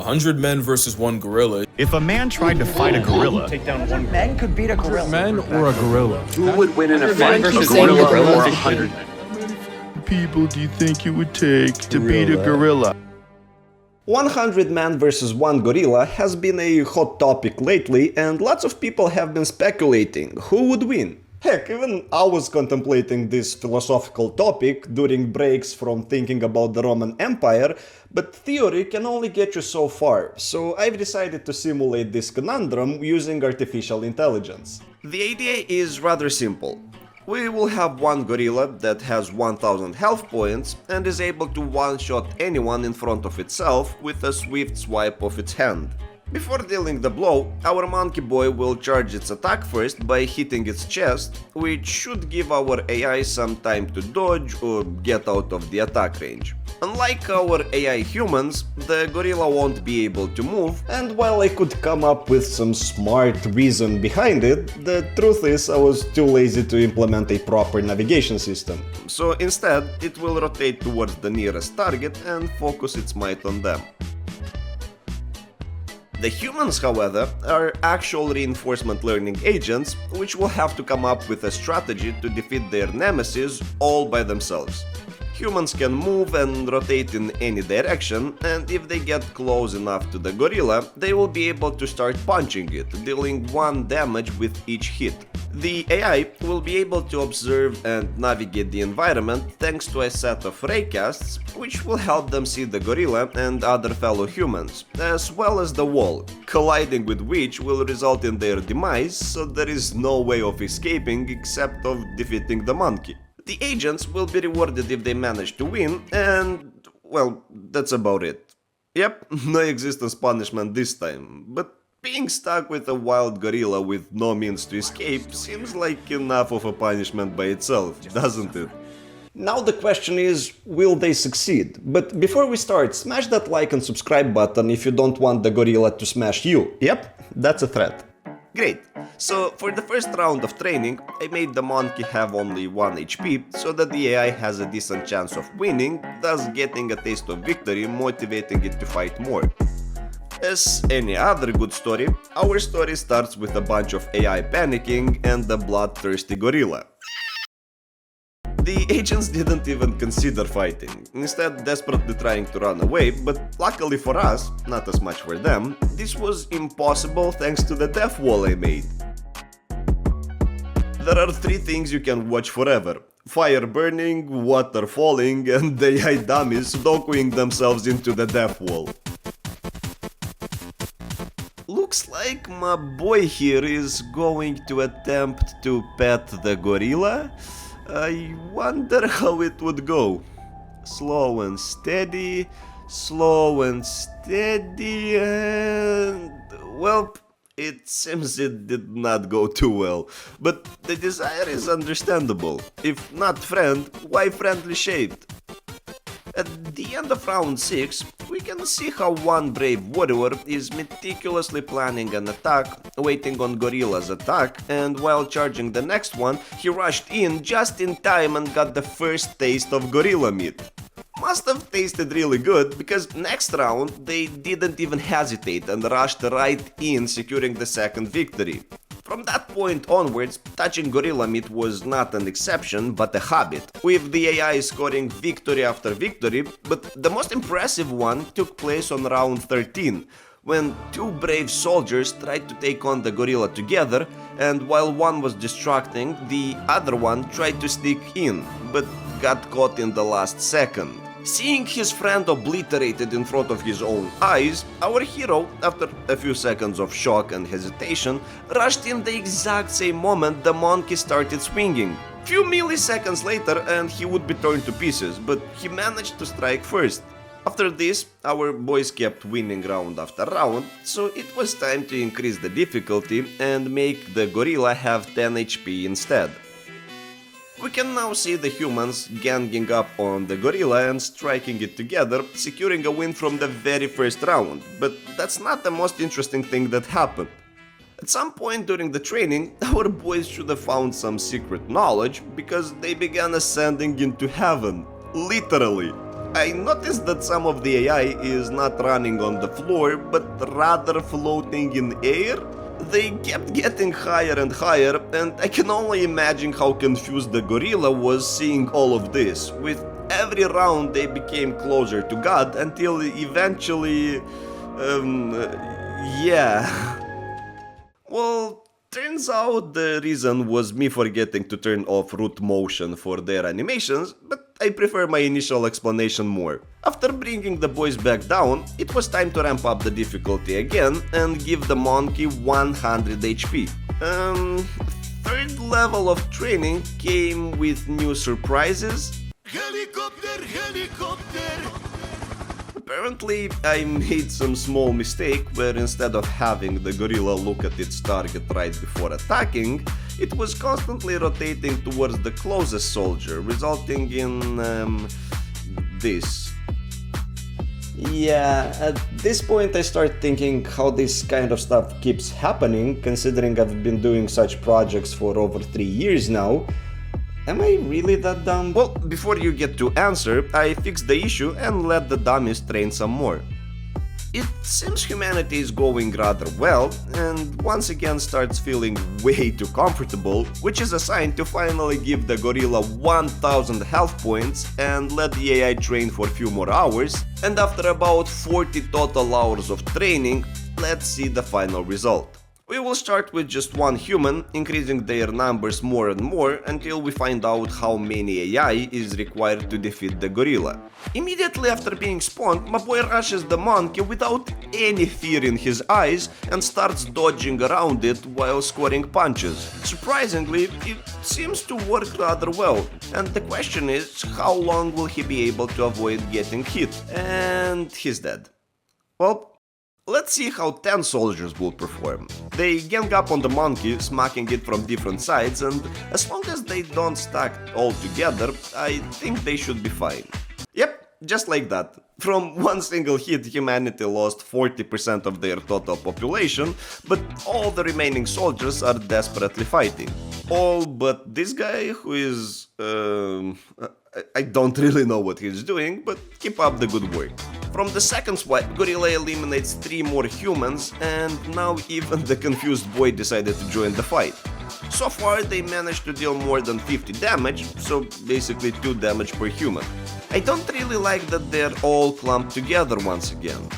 100 men versus one gorilla. If a man tried to fight a gorilla, Take down one men could beat a gorilla. Men or a gorilla? Who would win in a fight, a versus gorilla gorilla or or 100? people do you think it would take to beat a gorilla? 100 man versus 1 gorilla has been a hot topic lately, and lots of people have been speculating who would win. Heck, even I was contemplating this philosophical topic during breaks from thinking about the Roman Empire, but theory can only get you so far, so I've decided to simulate this conundrum using artificial intelligence. The idea is rather simple. We will have one gorilla that has 1000 health points and is able to one-shot anyone in front of itself with a swift swipe of its hand. Before dealing the blow, our monkey boy will charge its attack first by hitting its chest, which should give our AI some time to dodge or get out of the attack range. Unlike our AI humans, the gorilla won't be able to move, and while I could come up with some smart reason behind it, the truth is I was too lazy to implement a proper navigation system. So instead, it will rotate towards the nearest target and focus its might on them. The humans, however, are actual reinforcement learning agents, which will have to come up with a strategy to defeat their nemesis all by themselves. Humans can move and rotate in any direction, and if they get close enough to the gorilla, they will be able to start punching it, dealing 1 damage with each hit. The AI will be able to observe and navigate the environment thanks to a set of raycasts, which will help them see the gorilla and other fellow humans, as well as the wall, colliding with which will result in their demise, so there is no way of escaping except of defeating the monkey. The agents will be rewarded if they manage to win, and, well, that's about it. Yep, no existence punishment this time, but being stuck with a wild gorilla with no means to escape seems like enough of a punishment by itself, doesn't it? Now the question is, will they succeed? But before we start, smash that like and subscribe button if you don't want the gorilla to smash you. Yep, that's a threat. Great, so for the first round of training, I made the monkey have only 1 HP, so that the AI has a decent chance of winning, thus getting a taste of victory, motivating it to fight more. As any other good story, our story starts with a bunch of AI panicking and the bloodthirsty gorilla. The agents didn't even consider fighting, instead desperately trying to run away, but luckily for us, not as much for them, this was impossible thanks to the death wall I made. There are 3 things you can watch forever: fire burning, water falling, and the AI dummies sudokuing themselves into the death wall. Looks like my boy here is going to attempt to pet the gorilla. I wonder how it would go. Slow and steady, and... well, it seems it did not go too well. But the desire is understandable. If not friend, why friendly shade? At the end of round 6, we can see how one brave warrior is meticulously planning an attack, waiting on gorilla's attack, and while charging the next one, he rushed in just in time and got the first taste of gorilla meat. Must have tasted really good, because next round they didn't even hesitate and rushed right in, securing the second victory. From that point onwards, touching gorilla meat was not an exception but a habit, with the AI scoring victory after victory, but the most impressive one took place on round 13, when 2 brave soldiers tried to take on the gorilla together, and while one was distracting, the other one tried to sneak in, but got caught in the last second. Seeing his friend obliterated in front of his own eyes, our hero, after a few seconds of shock and hesitation, rushed in the exact same moment the monkey started swinging. Few milliseconds later and he would be torn to pieces, but he managed to strike first. After this, our boys kept winning round after round, so it was time to increase the difficulty and make the gorilla have 10 HP instead. We can now see the humans ganging up on the gorilla and striking it together, securing a win from the very first round, but that's not the most interesting thing that happened. At some point during the training, our boys should have found some secret knowledge, because they began ascending into heaven. Literally. I noticed that some of the AI is not running on the floor, but rather floating in air. They kept getting higher and higher, and I can only imagine how confused the gorilla was seeing all of this. With every round they became closer to God until eventually... yeah. Well, turns out the reason was me forgetting to turn off root motion for their animations, but I prefer my initial explanation more. After bringing the boys back down, it was time to ramp up the difficulty again and give the monkey 100 HP. Third level of training came with new surprises. Helicopter, helicopter! Apparently, I made some small mistake where instead of having the gorilla look at its target right before attacking, it was constantly rotating towards the closest soldier, resulting in this. Yeah, at this point I start thinking how this kind of stuff keeps happening, considering I've been doing such projects for over 3 years now. Am I really that dumb? Well, before you get to answer, I fixed the issue and let the dummies train some more. It seems humanity is going rather well, and once again starts feeling way too comfortable, which is a sign to finally give the gorilla 1000 health points and let the AI train for a few more hours, and after about 40 total hours of training, let's see the final result. We will start with just one human, increasing their numbers more and more until we find out how many AI is required to defeat the gorilla. Immediately after being spawned, my boy rushes the monkey without any fear in his eyes and starts dodging around it while scoring punches. Surprisingly, it seems to work rather well, and the question is how long will he be able to avoid getting hit? And he's dead. Well, let's see how 10 soldiers will perform. They gang up on the monkey, smacking it from different sides, and as long as they don't stack all together, I think they should be fine. Yep, just like that. From one single hit, humanity lost 40% of their total population, but all the remaining soldiers are desperately fighting. All but this guy who is... I don't really know what he's doing, but keep up the good work. From the second swipe, gorilla eliminates 3 more humans, and now even the confused boy decided to join the fight. So far they managed to deal more than 50 damage, so basically 2 damage per human. I don't really like that they're all clumped together once again.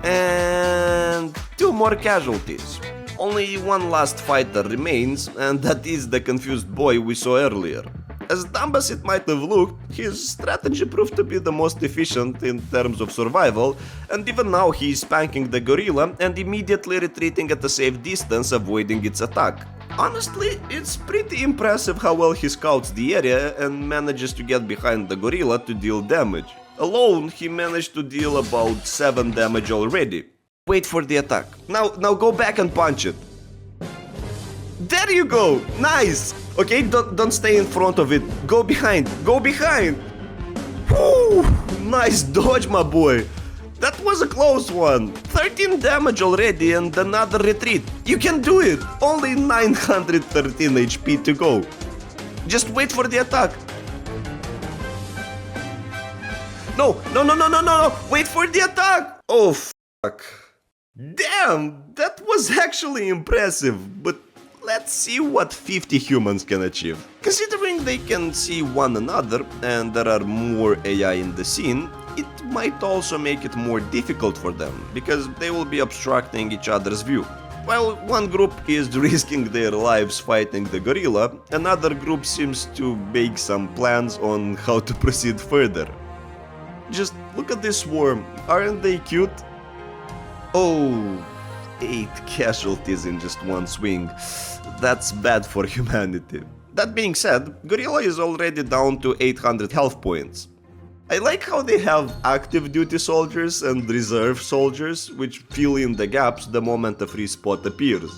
And 2 more casualties. Only one last fighter remains, and that is the confused boy we saw earlier. As dumb as it might have looked, his strategy proved to be the most efficient in terms of survival, and even now he is spanking the gorilla and immediately retreating at a safe distance, avoiding its attack. Honestly, it's pretty impressive how well he scouts the area and manages to get behind the gorilla to deal damage. Alone, he managed to deal about 7 damage already. Wait for the attack. Now go back and punch it. There you go! Nice! Okay, don't stay in front of it. Go behind. Go behind! Woo! Nice dodge, my boy. That was a close one. 13 damage already and another retreat. You can do it. Only 913 HP to go. Just wait for the attack. No. Wait for the attack. Oh, fuck. Damn, that was actually impressive, but let's see what 50 humans can achieve. Considering they can see one another and there are more AI in the scene, it might also make it more difficult for them, because they will be obstructing each other's view. While one group is risking their lives fighting the gorilla, another group seems to make some plans on how to proceed further. Just look at this swarm, aren't they cute? Oh, 8 casualties in just one swing. That's bad for humanity. That being said, gorilla is already down to 800 health points. I like how they have active duty soldiers and reserve soldiers, which fill in the gaps the moment a free spot appears.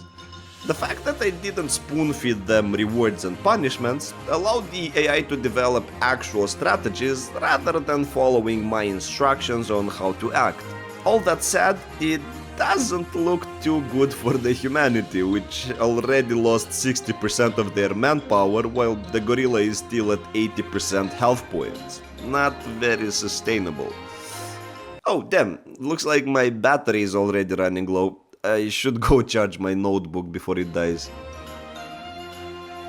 The fact that I didn't spoon-feed them rewards and punishments allowed the AI to develop actual strategies rather than following my instructions on how to act. All that said, it doesn't look too good for the humanity, which already lost 60% of their manpower while the gorilla is still at 80% health points. not very sustainable. Oh damn, looks like my battery is already running low. I should go charge my notebook before it dies.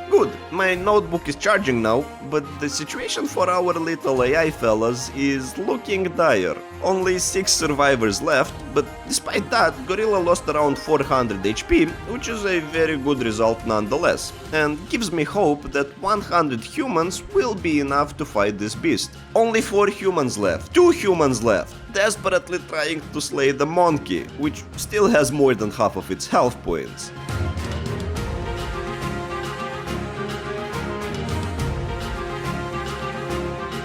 Good, my notebook is charging now, but the situation for our little AI fellas is looking dire. Only 6 survivors left, but despite that, Gorilla lost around 400 HP, which is a very good result nonetheless, and gives me hope that 100 humans will be enough to fight this beast. Only 4 humans left, 2 humans left, desperately trying to slay the monkey, which still has more than half of its health points.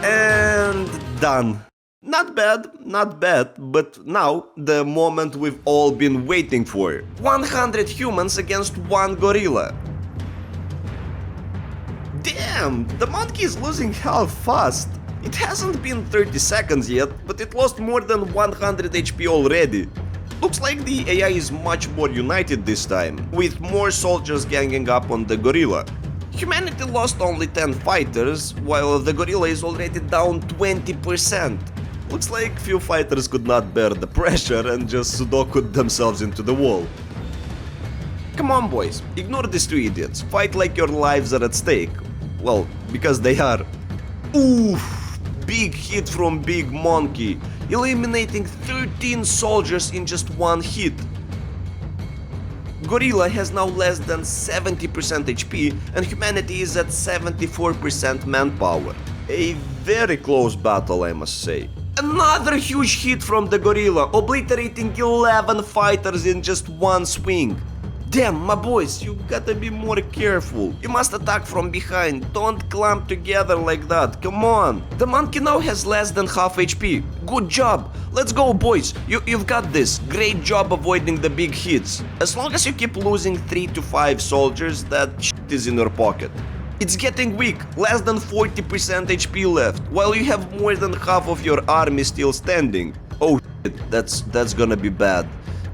And done. Not bad, but now the moment we've all been waiting for. 100 humans against 1 gorilla. Damn, the monkey is losing health fast. It hasn't been 30 seconds yet, but it lost more than 100 HP already. Looks like the AI is much more united this time, with more soldiers ganging up on the gorilla. Humanity lost only 10 fighters, while the gorilla is already down 20%. Looks like few fighters could not bear the pressure and just sudoku'd themselves into the wall. Come on boys, ignore these 2 idiots, fight like your lives are at stake. Well, because they are. Oof! Big hit from Big Monkey, eliminating 13 soldiers in just 1 hit. Gorilla has now less than 70% HP and humanity is at 74% manpower. A very close battle, I must say. Another huge hit from the gorilla, obliterating 11 fighters in just 1 swing. Damn, my boys, you gotta be more careful. You must attack from behind, don't clamp together like that, come on. The monkey now has less than half HP. Good job, let's go boys, you've got this. Great job avoiding the big hits. As long as you keep losing 3 to 5 soldiers, that shit is in your pocket. It's getting weak, less than 40% HP left, while you have more than half of your army still standing. Oh shit, that's gonna be bad.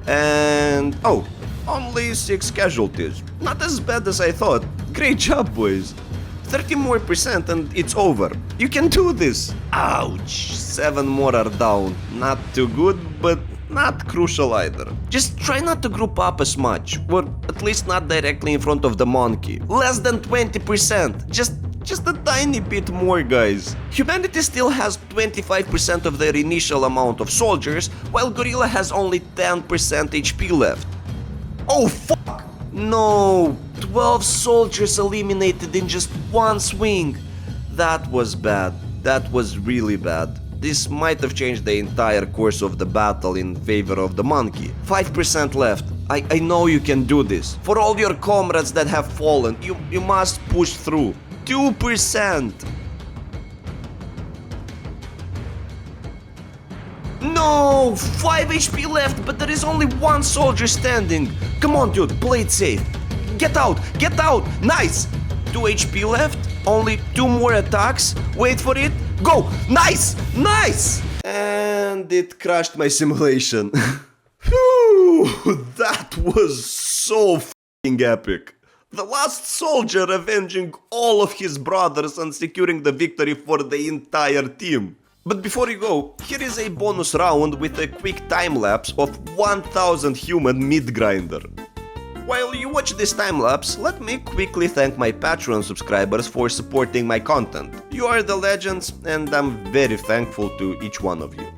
And oh, only 6 casualties. Not as bad as I thought. Great job, boys. 30 more percent and it's over. You can do this. Ouch. 7 more are down. Not too good, but not crucial either. Just try not to group up as much, or at least not directly in front of the monkey. Less than 20%. Just a tiny bit more, guys. Humanity still has 25% of their initial amount of soldiers, while Gorilla has only 10% HP left. Oh fuck! No! 12 soldiers eliminated in just 1 swing. That was bad. That was really bad. This might have changed the entire course of the battle in favor of the monkey. 5% left. I know you can do this. For all your comrades that have fallen, you must push through. 2%! No! 5 HP left, but there is only 1 soldier standing. Come on, dude, play it safe. Get out! Get out! Nice! 2 HP left, only 2 more attacks. Wait for it. Go! Nice! Nice! And it crashed my simulation. Phew! That was so f***ing epic. The last soldier avenging all of his brothers and securing the victory for the entire team. But before you go, here is a bonus round with a quick time-lapse of 1000 human meat grinder. While you watch this time-lapse, let me quickly thank my Patreon subscribers for supporting my content. You are the legends and I'm very thankful to each one of you.